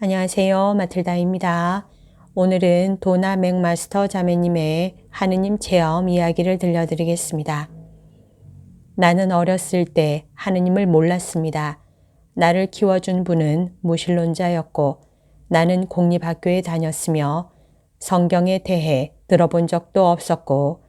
안녕하세요. 마틀다입니다. 오늘은 도나 맥마스터 자매님의 하느님 체험 이야기를 들려드리겠습니다. 나는 어렸을 때 하느님을 몰랐습니다. 나를 키워준 분은 무신론자였고 나는 공립학교에 다녔으며 성경에 대해 들어본 적도 없었고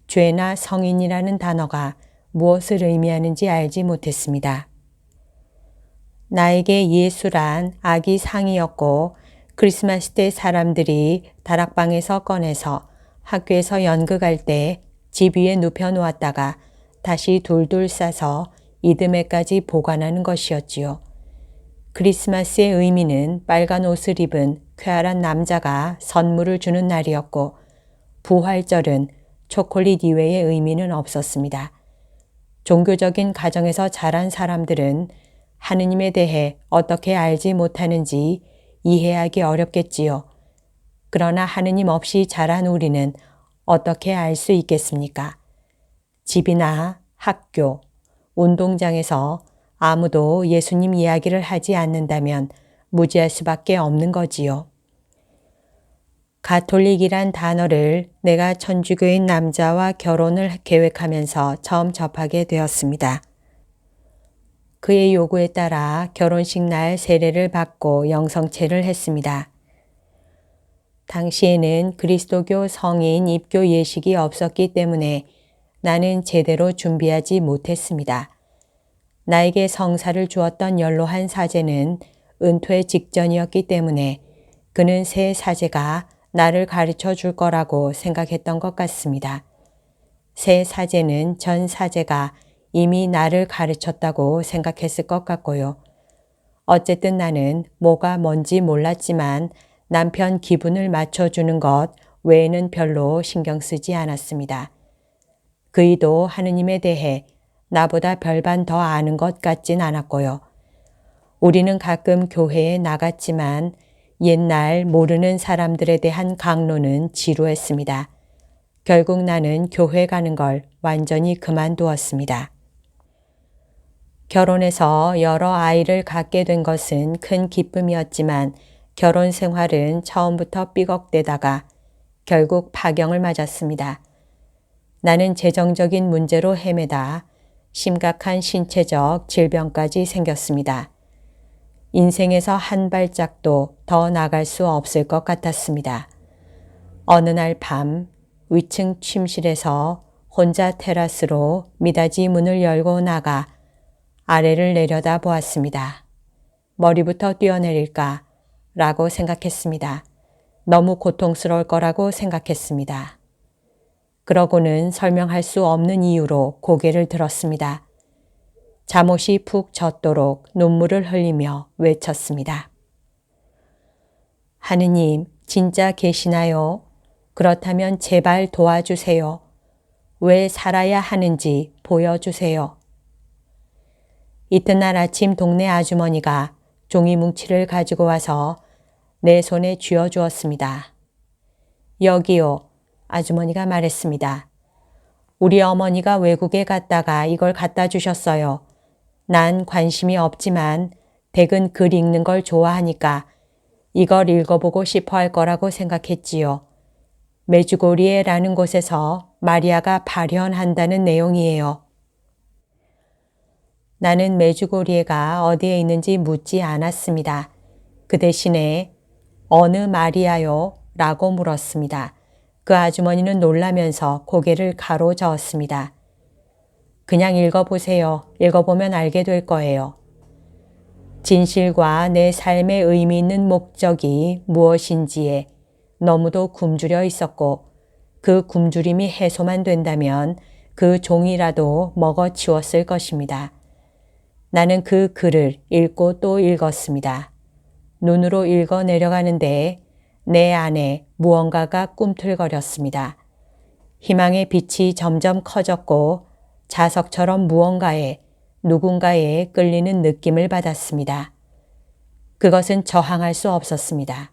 죄나 성인이라는 단어가 무엇을 의미하는지 알지 못했습니다. 나에게 예수란 아기 상이었고 크리스마스 때 사람들이 다락방에서 꺼내서 학교에서 연극할 때 집 위에 눕혀 놓았다가 다시 돌돌 싸서 이듬해까지 보관하는 것이었지요. 크리스마스의 의미는 빨간 옷을 입은 쾌활한 남자가 선물을 주는 날이었고 부활절은 초콜릿 이외의 의미는 없었습니다. 종교적인 가정에서 자란 사람들은 하느님에 대해 어떻게 알지 못하는지 이해하기 어렵겠지요. 그러나 하느님 없이 자란 우리는 어떻게 알 수 있겠습니까? 집이나 학교, 운동장에서 아무도 예수님 이야기를 하지 않는다면 무지할 수밖에 없는 거지요. 가톨릭이란 단어를 내가 천주교인 남자와 결혼을 계획하면서 처음 접하게 되었습니다. 그의 요구에 따라 결혼식 날 세례를 받고 영성체를 했습니다. 당시에는 그리스도교 성인 입교 예식이 없었기 때문에 나는 제대로 준비하지 못했습니다. 나에게 성사를 주었던 연로한 사제는 은퇴 직전이었기 때문에 그는 새 사제가 나를 가르쳐 줄 거라고 생각했던 것 같습니다. 새 사제는 전 사제가 이미 나를 가르쳤다고 생각했을 것 같고요. 어쨌든 나는 뭐가 뭔지 몰랐지만 남편 기분을 맞춰주는 것 외에는 별로 신경 쓰지 않았습니다. 그이도 하느님에 대해 나보다 별반 더 아는 것 같진 않았고요. 우리는 가끔 교회에 나갔지만 옛날 모르는 사람들에 대한 강론은 지루했습니다. 결국 나는 교회 가는 걸 완전히 그만두었습니다. 결혼해서 여러 아이를 갖게 된 것은 큰 기쁨이었지만 결혼 생활은 처음부터 삐걱대다가 결국 파경을 맞았습니다. 나는 재정적인 문제로 헤매다 심각한 신체적 질병까지 생겼습니다. 인생에서 한 발짝도 더 나갈 수 없을 것 같았습니다. 어느 날 밤 위층 침실에서 혼자 테라스로 미닫이 문을 열고 나가 아래를 내려다 보았습니다. 머리부터 뛰어내릴까 라고 생각했습니다. 너무 고통스러울 거라고 생각했습니다. 그러고는 설명할 수 없는 이유로 고개를 들었습니다. 잠옷이 푹 젖도록 눈물을 흘리며 외쳤습니다. 하느님, 진짜 계시나요? 그렇다면 제발 도와주세요. 왜 살아야 하는지 보여주세요. 이튿날 아침 동네 아주머니가 종이 뭉치를 가지고 와서 내 손에 쥐어주었습니다. 여기요, 아주머니가 말했습니다. 우리 어머니가 외국에 갔다가 이걸 갖다 주셨어요. 난 관심이 없지만 댁은 글 읽는 걸 좋아하니까 이걸 읽어보고 싶어 할 거라고 생각했지요. 메주고리에라는 곳에서 마리아가 발현한다는 내용이에요. 나는 메주고리에가 어디에 있는지 묻지 않았습니다. 그 대신에 어느 마리아요? 라고 물었습니다. 그 아주머니는 놀라면서 고개를 가로저었습니다. 그냥 읽어보세요. 읽어보면 알게 될 거예요. 진실과 내 삶의 의미 있는 목적이 무엇인지에 너무도 굶주려 있었고 그 굶주림이 해소만 된다면 그 종이라도 먹어치웠을 것입니다. 나는 그 글을 읽고 또 읽었습니다. 눈으로 읽어 내려가는데 내 안에 무언가가 꿈틀거렸습니다. 희망의 빛이 점점 커졌고 자석처럼 무언가에 누군가에 끌리는 느낌을 받았습니다. 그것은 저항할 수 없었습니다.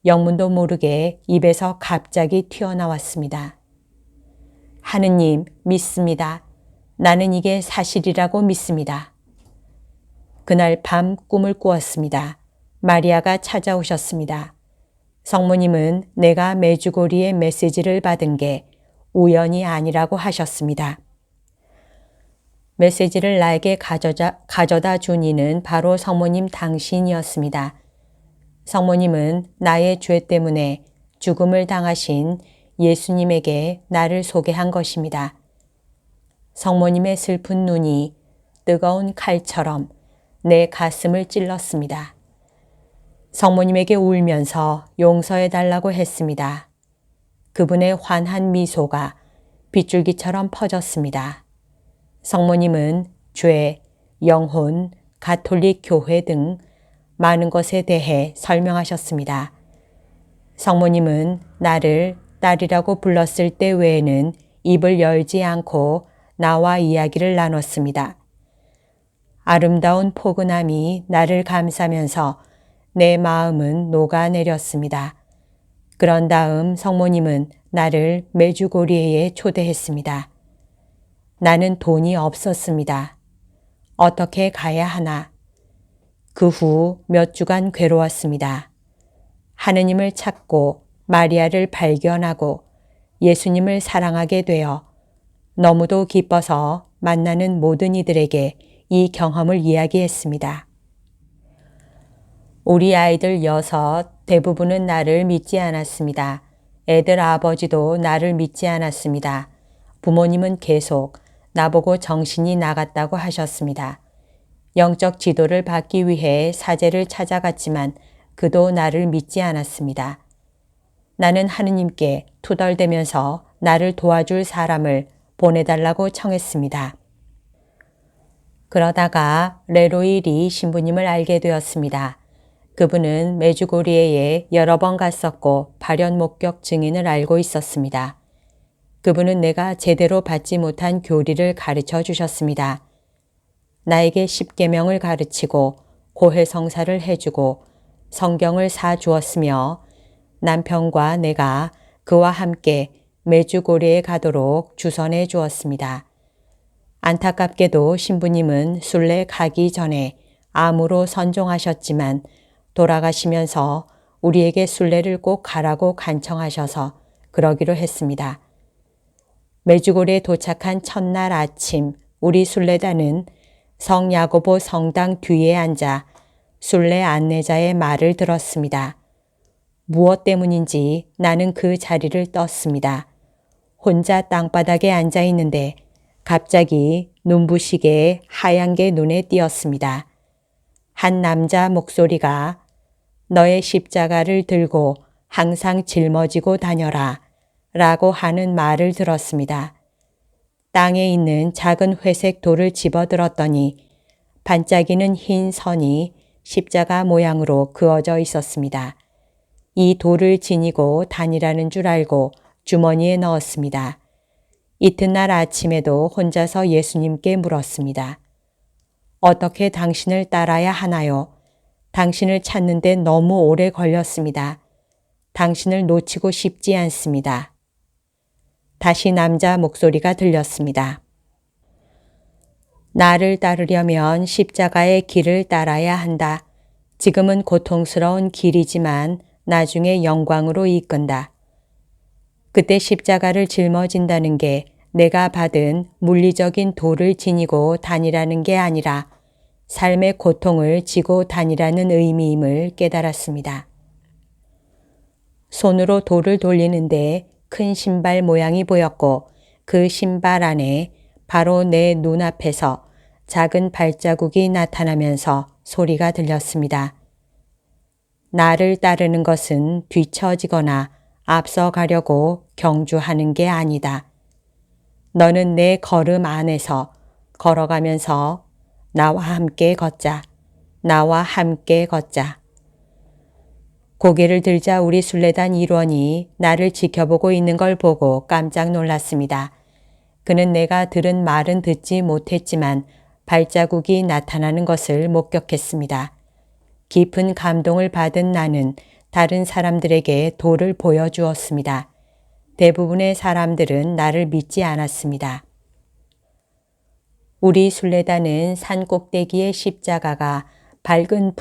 영문도 모르게 입에서 갑자기 튀어나왔습니다. 하느님, 믿습니다. 나는 이게 사실이라고 믿습니다. 그날 밤 꿈을 꾸었습니다. 마리아가 찾아오셨습니다. 성모님은 내가 메주고리의 메시지를 받은 게 우연이 아니라고 하셨습니다. 메시지를 나에게 가져다 준 이는 바로 성모님 당신이었습니다. 성모님은 나의 죄 때문에 죽음을 당하신 예수님에게 나를 소개한 것입니다. 성모님의 슬픈 눈이 뜨거운 칼처럼 내 가슴을 찔렀습니다. 성모님에게 울면서 용서해달라고 했습니다. 그분의 환한 미소가 빗줄기처럼 퍼졌습니다. 성모님은 죄, 영혼, 가톨릭 교회 등 많은 것에 대해 설명하셨습니다. 성모님은 나를 딸이라고 불렀을 때 외에는 입을 열지 않고 나와 이야기를 나눴습니다. 아름다운 포근함이 나를 감싸면서 내 마음은 녹아내렸습니다. 그런 다음 성모님은 나를 메주고리에 초대했습니다. 나는 돈이 없었습니다. 어떻게 가야 하나? 그 후 몇 주간 괴로웠습니다. 하느님을 찾고 마리아를 발견하고 예수님을 사랑하게 되어 너무도 기뻐서 만나는 모든 이들에게 이 경험을 이야기했습니다. 우리 아이들 6, 대부분은 나를 믿지 않았습니다. 애들 아버지도 나를 믿지 않았습니다. 부모님은 계속 나보고 정신이 나갔다고 하셨습니다. 영적 지도를 받기 위해 사제를 찾아갔지만 그도 나를 믿지 않았습니다. 나는 하느님께 투덜대면서 나를 도와줄 사람을 보내달라고 청했습니다. 그러다가 레로이 리 신부님을 알게 되었습니다. 그분은 메주고리에 여러 번 갔었고 발현 목격 증인을 알고 있었습니다. 그분은 내가 제대로 받지 못한 교리를 가르쳐 주셨습니다. 나에게 십계명을 가르치고 고해성사를 해주고 성경을 사주었으며 남편과 내가 그와 함께 메주고리에 가도록 주선해 주었습니다. 안타깝게도 신부님은 순례 가기 전에 암으로 선종하셨지만 돌아가시면서 우리에게 순례를 꼭 가라고 간청하셔서 그러기로 했습니다. 메주고리에 도착한 첫날 아침 우리 순례단은 성 야고보 성당 뒤에 앉아 순례 안내자의 말을 들었습니다. 무엇 때문인지 나는 그 자리를 떴습니다. 혼자 땅바닥에 앉아 있는데 갑자기 눈부시게 하얀 게 눈에 띄었습니다. 한 남자 목소리가 너의 십자가를 들고 항상 짊어지고 다녀라 라고 하는 말을 들었습니다. 땅에 있는 작은 회색 돌을 집어들었더니 반짝이는 흰 선이 십자가 모양으로 그어져 있었습니다. 이 돌을 지니고 다니라는 줄 알고 주머니에 넣었습니다. 이튿날 아침에도 혼자서 예수님께 물었습니다. 어떻게 당신을 따라야 하나요? 당신을 찾는데 너무 오래 걸렸습니다. 당신을 놓치고 싶지 않습니다. 다시 남자 목소리가 들렸습니다. 나를 따르려면 십자가의 길을 따라야 한다. 지금은 고통스러운 길이지만 나중에 영광으로 이끈다. 그때 십자가를 짊어진다는 게 내가 받은 물리적인 돌을 지니고 다니라는 게 아니라 삶의 고통을 지고 다니라는 의미임을 깨달았습니다. 손으로 돌을 돌리는데 큰 신발 모양이 보였고 그 신발 안에 바로 내 눈앞에서 작은 발자국이 나타나면서 소리가 들렸습니다. 나를 따르는 것은 뒤처지거나 앞서가려고 경주하는 게 아니다. 너는 내 걸음 안에서 걸어가면서 나와 함께 걷자. 나와 함께 걷자. 고개를 들자 우리 순례단 일원이 나를 지켜보고 있는 걸 보고 깜짝 놀랐습니다. 그는 내가 들은 말은 듣지 못했지만 발자국이 나타나는 것을 목격했습니다. 깊은 감동을 받은 나는 다른 사람들에게 돌을 보여주었습니다. 대부분의 사람들은 나를 믿지 않았습니다. 우리 순례단은 산 꼭대기의 십자가가 밝은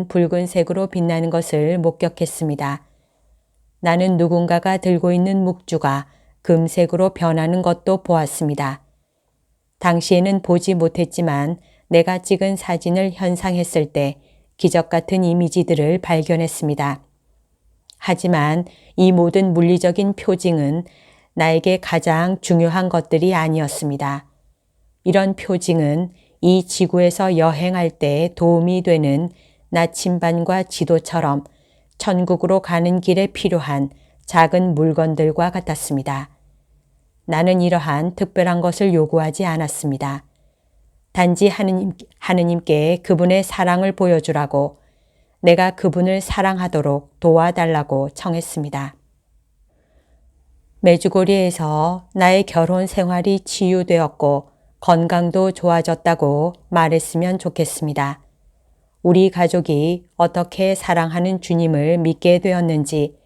붉은색으로 빛나는 것을 목격했습니다. 나는 누군가가 들고 있는 묵주가 금색으로 변하는 것도 보았습니다. 당시에는 보지 못했지만 내가 찍은 사진을 현상했을 때 기적 같은 이미지들을 발견했습니다. 하지만 이 모든 물리적인 표징은 나에게 가장 중요한 것들이 아니었습니다. 이런 표징은 이 지구에서 여행할 때 도움이 되는 나침반과 지도처럼 천국으로 가는 길에 필요한 작은 물건들과 같았습니다. 나는 이러한 특별한 것을 요구하지 않았습니다. 단지 하느님께 그분의 사랑을 보여주라고, 내가 그분을 사랑하도록 도와달라고 청했습니다. 메주고리에서 나의 결혼 생활이 치유되었고 건강도 좋아졌다고 말했으면 좋겠습니다. 우리 가족이 어떻게 사랑하는 주님을 믿게 되었는지,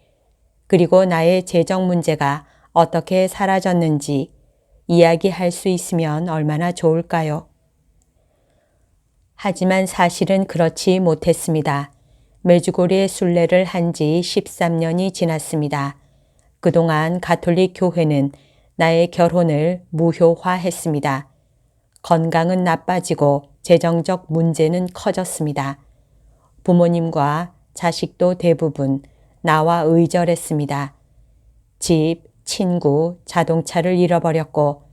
그리고 나의 재정 문제가 어떻게 사라졌는지 이야기할 수 있으면 얼마나 좋을까요? 하지만 사실은 그렇지 못했습니다. 메주고리에 순례를 한 지 13년이 지났습니다. 그동안 가톨릭 교회는 나의 결혼을 무효화했습니다. 건강은 나빠지고 재정적 문제는 커졌습니다. 부모님과 자식도 대부분 나와 의절했습니다. 집, 친구, 자동차를 잃어버렸고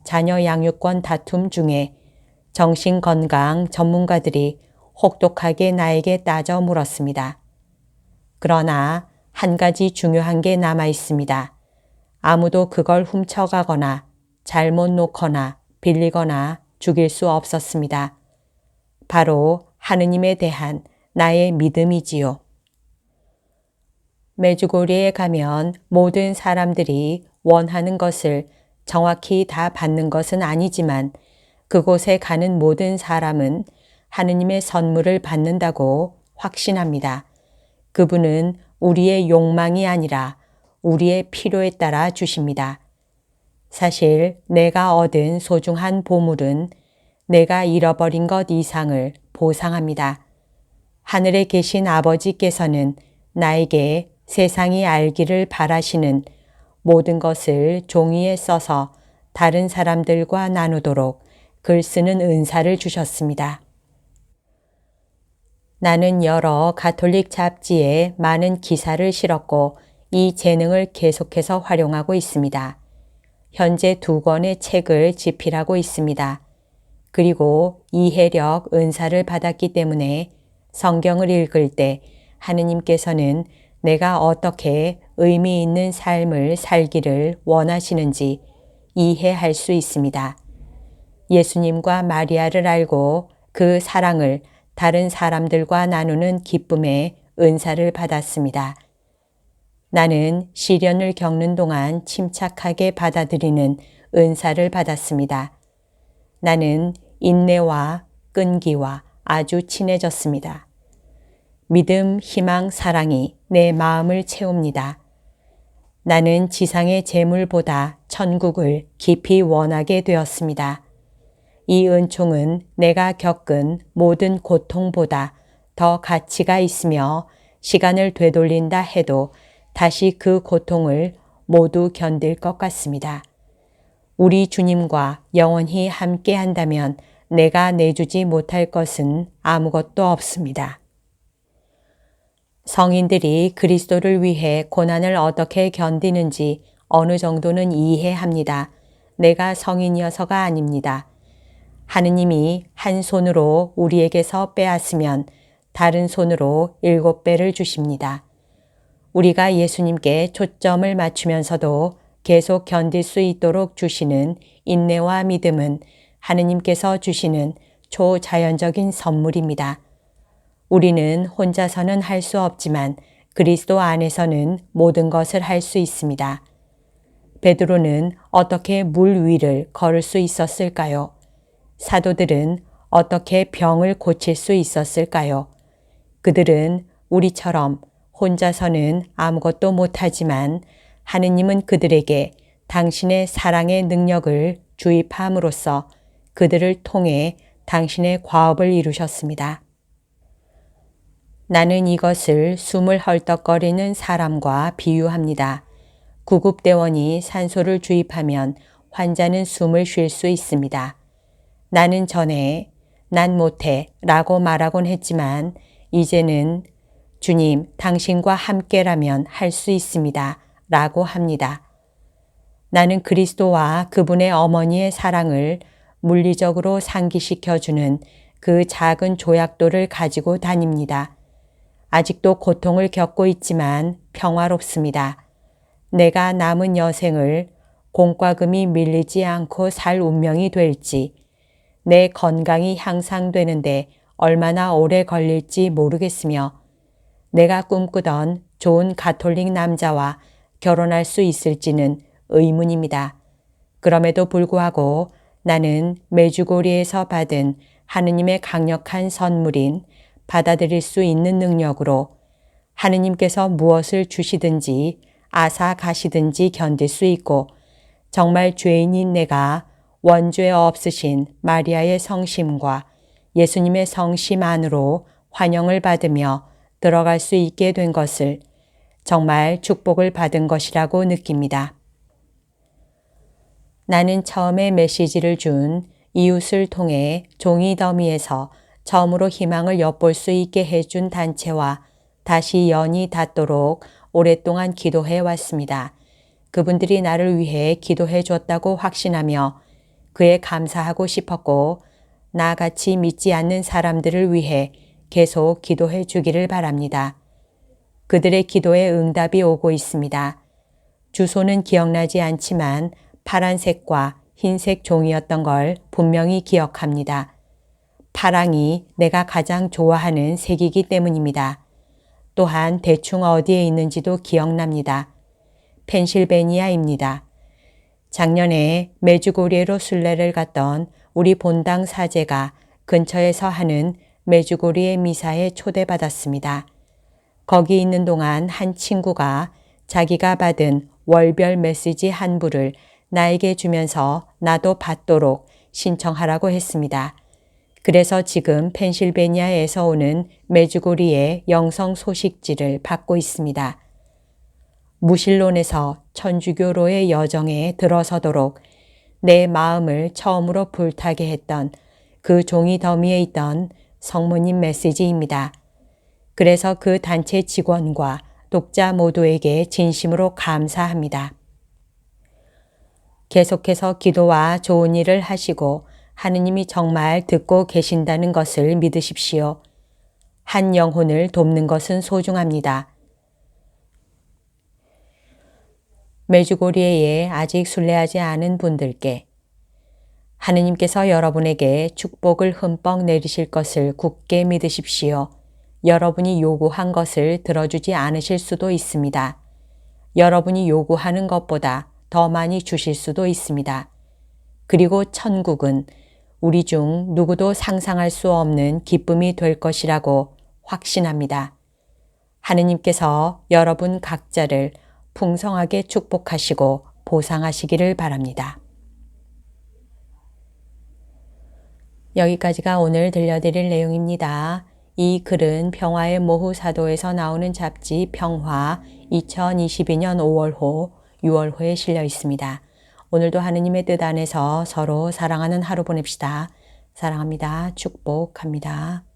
자녀 양육권 다툼 중에 정신건강 전문가들이 혹독하게 나에게 따져 물었습니다. 그러나 한 가지 중요한 게 남아 있습니다. 아무도 그걸 훔쳐가거나 잘못 놓거나 빌리거나 죽일 수 없었습니다. 바로 하느님에 대한 나의 믿음이지요. 메주고리에 가면 모든 사람들이 원하는 것을 정확히 다 받는 것은 아니지만 그곳에 가는 모든 사람은 하느님의 선물을 받는다고 확신합니다. 그분은 우리의 욕망이 아니라 우리의 필요에 따라 주십니다. 사실 내가 얻은 소중한 보물은 내가 잃어버린 것 이상을 보상합니다. 하늘에 계신 아버지께서는 나에게 세상이 알기를 바라시는 모든 것을 종이에 써서 다른 사람들과 나누도록 글 쓰는 은사를 주셨습니다. 나는 여러 가톨릭 잡지에 많은 기사를 실었고 이 재능을 계속해서 활용하고 있습니다. 현재 2권의 책을 집필하고 있습니다. 그리고 이해력 은사를 받았기 때문에 성경을 읽을 때 하느님께서는 내가 어떻게 의미 있는 삶을 살기를 원하시는지 이해할 수 있습니다. 예수님과 마리아를 알고 그 사랑을 다른 사람들과 나누는 기쁨의 은사를 받았습니다. 나는 시련을 겪는 동안 침착하게 받아들이는 은사를 받았습니다. 나는 인내와 끈기와 아주 친해졌습니다. 믿음, 희망, 사랑이 내 마음을 채웁니다. 나는 지상의 재물보다 천국을 깊이 원하게 되었습니다. 이 은총은 내가 겪은 모든 고통보다 더 가치가 있으며 시간을 되돌린다 해도 다시 그 고통을 모두 견딜 것 같습니다. 우리 주님과 영원히 함께 한다면 내가 내주지 못할 것은 아무것도 없습니다. 성인들이 그리스도를 위해 고난을 어떻게 견디는지 어느 정도는 이해합니다. 내가 성인이어서가 아닙니다. 하느님이 한 손으로 우리에게서 빼앗으면 다른 손으로 7배를 주십니다. 우리가 예수님께 초점을 맞추면서도 계속 견딜 수 있도록 주시는 인내와 믿음은 하느님께서 주시는 초자연적인 선물입니다. 우리는 혼자서는 할 수 없지만 그리스도 안에서는 모든 것을 할 수 있습니다. 베드로는 어떻게 물 위를 걸을 수 있었을까요? 사도들은 어떻게 병을 고칠 수 있었을까요? 그들은 우리처럼 혼자서는 아무것도 못하지만 하느님은 그들에게 당신의 사랑의 능력을 주입함으로써 그들을 통해 당신의 과업을 이루셨습니다. 나는 이것을 숨을 헐떡거리는 사람과 비유합니다. 구급대원이 산소를 주입하면 환자는 숨을 쉴 수 있습니다. 나는 전에 난 못해 라고 말하곤 했지만 이제는 주님, 당신과 함께라면 할 수 있습니다 라고 합니다. 나는 그리스도와 그분의 어머니의 사랑을 물리적으로 상기시켜주는 그 작은 조약돌을 가지고 다닙니다. 아직도 고통을 겪고 있지만 평화롭습니다. 내가 남은 여생을 공과금이 밀리지 않고 살 운명이 될지, 내 건강이 향상되는데 얼마나 오래 걸릴지 모르겠으며 내가 꿈꾸던 좋은 가톨릭 남자와 결혼할 수 있을지는 의문입니다. 그럼에도 불구하고 나는 메주고리에서 받은 하느님의 강력한 선물인 받아들일 수 있는 능력으로 하느님께서 무엇을 주시든지 아사 가시든지 견딜 수 있고 정말 죄인인 내가 원죄 없으신 마리아의 성심과 예수님의 성심 안으로 환영을 받으며 들어갈 수 있게 된 것을 정말 축복을 받은 것이라고 느낍니다. 나는 처음에 메시지를 준 이웃을 통해 종이 더미에서 처음으로 희망을 엿볼 수 있게 해준 단체와 다시 연이 닿도록 오랫동안 기도해 왔습니다. 그분들이 나를 위해 기도해 줬다고 확신하며 그에 감사하고 싶었고 나같이 믿지 않는 사람들을 위해 계속 기도해 주기를 바랍니다. 그들의 기도에 응답이 오고 있습니다. 주소는 기억나지 않지만 파란색과 흰색 종이었던 걸 분명히 기억합니다. 파랑이 내가 가장 좋아하는 색이기 때문입니다. 또한 대충 어디에 있는지도 기억납니다. 펜실베니아입니다. 작년에 메주고리에로 순례를 갔던 우리 본당 사제가 근처에서 하는 메주고리의 미사에 초대받았습니다. 거기 있는 동안 한 친구가 자기가 받은 월별 메시지 한 부를 나에게 주면서 나도 받도록 신청하라고 했습니다. 그래서 지금 펜실베니아에서 오는 메주고리의 영성 소식지를 받고 있습니다. 무신론에서 천주교로의 여정에 들어서도록 내 마음을 처음으로 불타게 했던 그 종이 더미에 있던 성모님 메시지입니다. 그래서 그 단체 직원과 독자 모두에게 진심으로 감사합니다. 계속해서 기도와 좋은 일을 하시고 하느님이 정말 듣고 계신다는 것을 믿으십시오. 한 영혼을 돕는 것은 소중합니다. 메주고리에 아직 순례하지 않은 분들께 하느님께서 여러분에게 축복을 흠뻑 내리실 것을 굳게 믿으십시오. 여러분이 요구한 것을 들어주지 않으실 수도 있습니다. 여러분이 요구하는 것보다 더 많이 주실 수도 있습니다. 그리고 천국은 우리 중 누구도 상상할 수 없는 기쁨이 될 것이라고 확신합니다. 하느님께서 여러분 각자를 풍성하게 축복하시고 보상하시기를 바랍니다. 여기까지가 오늘 들려드릴 내용입니다. 이 글은 평화의 모후사도에서 나오는 잡지 평화 2022년 5월호, 6월호에 실려 있습니다. 오늘도 하느님의 뜻 안에서 서로 사랑하는 하루 보냅시다. 사랑합니다. 축복합니다.